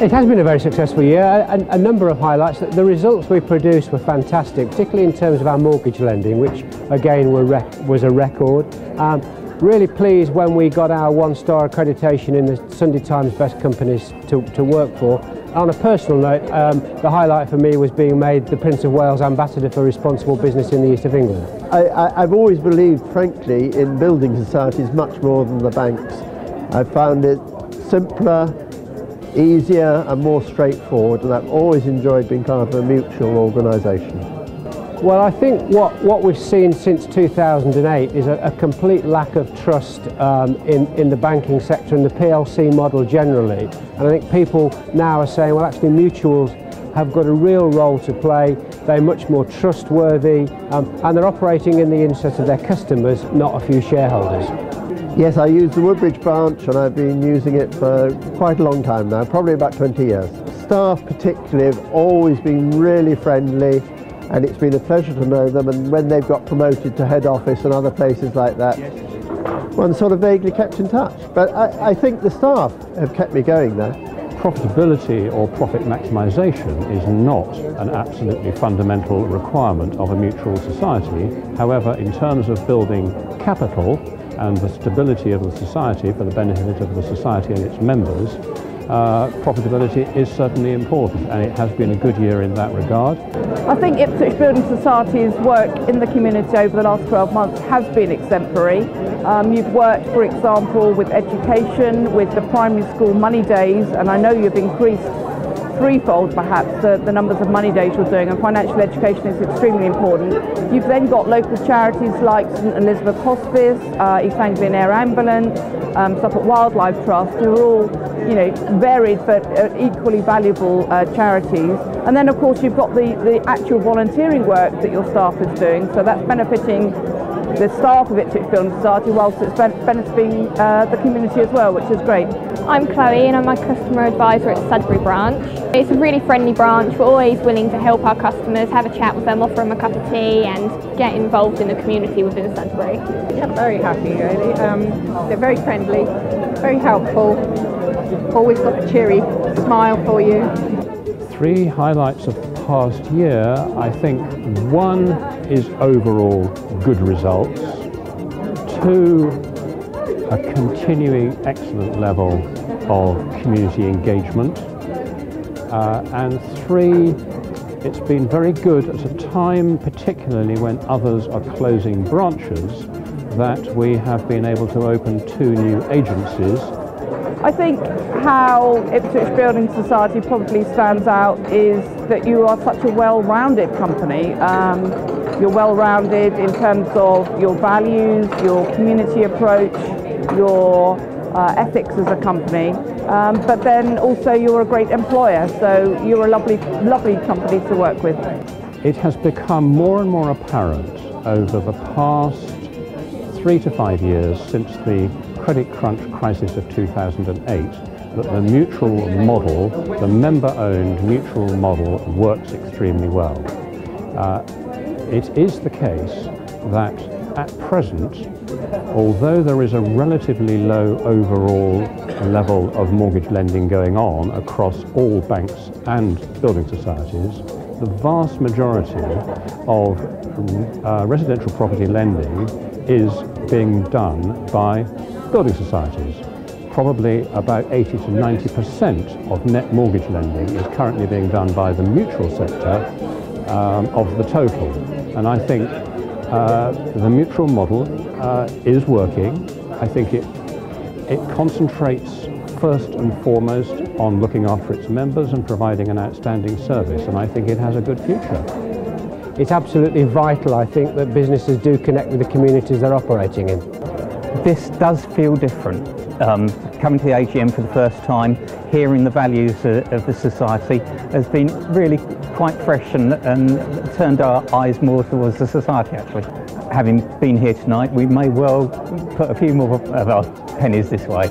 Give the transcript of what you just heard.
It has been a very successful year. A number of highlights. The results we produced were fantastic, particularly in terms of our mortgage lending, which again was a record. Really pleased when we got our one-star accreditation in the Sunday Times Best Companies to work for. On a personal note, the highlight for me was being made the Prince of Wales Ambassador for Responsible Business in the East of England. I've always believed, frankly, in building societies much more than the banks. I found it simpler, easier and more straightforward, and I've always enjoyed being part of a mutual organisation. Well, I think what we've seen since 2008 is a complete lack of trust in the banking sector and the PLC model generally. And I think people now are saying, well, actually mutuals have got a real role to play. They're much more trustworthy and they're operating in the interest of their customers, not a few shareholders. Yes, I use the Woodbridge branch and I've been using it for quite a long time now, probably about 20 years. Staff particularly have always been really friendly, and it's been a pleasure to know them, and when they've got promoted to head office and other places like that, one sort of vaguely kept in touch. But I think the staff have kept me going there. Profitability or profit maximisation is not an absolutely fundamental requirement of a mutual society. However, in terms of building capital and the stability of the society for the benefit of the society and its members, profitability is certainly important, and it has been a good year in that regard. I think Ipswich Building Society's work in the community over the last 12 months has been exemplary. You've worked, for example, with education, with the primary school money days, and I know you've increased threefold perhaps the numbers of money days you're doing, and financial education is extremely important. You've then got local charities like St Elizabeth Hospice, East Anglian Air Ambulance, Suffolk Wildlife Trust, who are all, you know, varied but equally valuable charities. And then of course you've got the actual volunteering work that your staff is doing, so that's benefiting the staff of Ipswich Building Society whilst it's benefiting the community as well, which is great. I'm Chloe and I'm a customer advisor at Sudbury branch. It's a really friendly branch. We're always willing to help our customers, have a chat with them, offer them a cup of tea and get involved in the community within Sudbury. Yeah, very happy really. They're very friendly, very helpful, always got a cheery smile for you. Three highlights of the past year, I think one is overall good results, two, a continuing excellent level of community engagement, and three, it's been very good at a time, particularly when others are closing branches, that we have been able to open 2 new agencies. I think how Ipswich Building Society probably stands out is that you are such a well-rounded company. You're well-rounded in terms of your values, your community approach, your ethics as a company, but then also you're a great employer, so you're a lovely company to work with. It has become more and more apparent over the past 3 to 5 years since the credit crunch crisis of 2008 that the mutual model, the member-owned mutual model, works extremely well. It is the case that at present, although there is a relatively low overall level of mortgage lending going on across all banks and building societies, the vast majority of residential property lending is being done by building societies. Probably about 80 to 90% of net mortgage lending is currently being done by the mutual sector of the total. And I think the mutual model is working. I think it concentrates first and foremost on looking after its members and providing an outstanding service, and I think it has a good future. It's absolutely vital, I think, that businesses do connect with the communities they're operating in. This does feel different. Coming to the AGM for the first time, hearing the values of the society has been really quite fresh and turned our eyes more towards the society actually. Having been here tonight, we may well put a few more of our pennies this way.